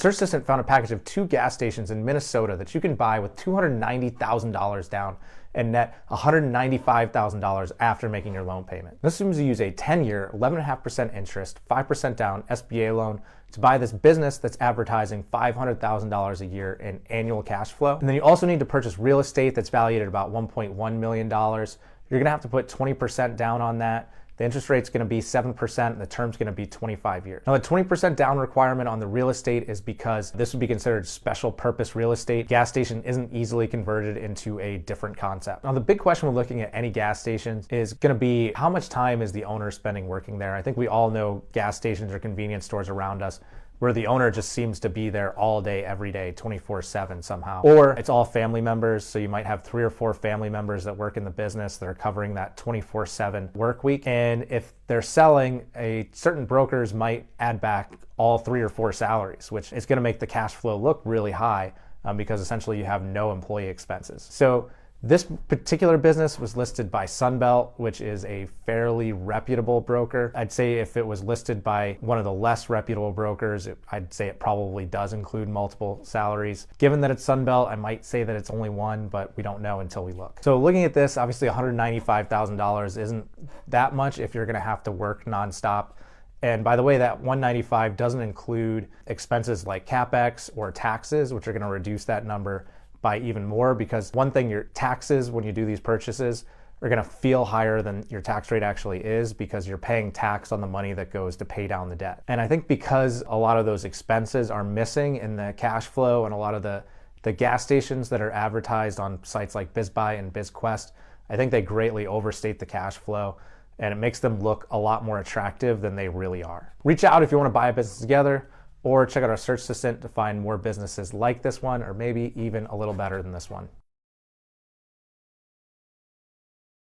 Search Assistant found a package of 2 gas stations in Minnesota that you can buy with $290,000 down and net $195,000 after making your loan payment. This assumes you use a 10-year, 11.5% interest, 5% down SBA loan to buy this business that's advertising $500,000 a year in annual cash flow. And then you also need to purchase real estate that's valued at about $1.1 million. You're gonna have to put 20% down on that. The interest rate's gonna be 7% and the term's gonna be 25 years. Now the 20% down requirement on the real estate is because this would be considered special purpose real estate. Gas station isn't easily converted into a different concept. Now the big question when looking at any gas stations is gonna be how much time is the owner spending working there? I think we all know gas stations or convenience stores around us where the owner just seems to be there all day, every day, 24/7 somehow. Or it's all family members, so you might have 3 or 4 family members that work in the business that are covering that 24/7 work week. And if they're selling, certain brokers might add back all 3 or 4 salaries, which is gonna make the cash flow look really high because essentially you have no employee expenses. So this particular business was listed by Sunbelt, which is a fairly reputable broker. I'd say if it was listed by one of the less reputable brokers, I'd say it probably does include multiple salaries. Given that it's Sunbelt, I might say that it's only one, but we don't know until we look. So looking at this, obviously $195,000 isn't that much if you're gonna have to work nonstop. And by the way, that $195 doesn't include expenses like CapEx or taxes, which are gonna reduce that number by even more, because one thing, your taxes when you do these purchases are gonna feel higher than your tax rate actually is because you're paying tax on the money that goes to pay down the debt. And I think because a lot of those expenses are missing in the cash flow and a lot of the gas stations that are advertised on sites like BizBuy and BizQuest, I think they greatly overstate the cash flow and it makes them look a lot more attractive than they really are. Reach out if you wanna buy a business together, or check out our Search Assistant to find more businesses like this one, or maybe even a little better than this one.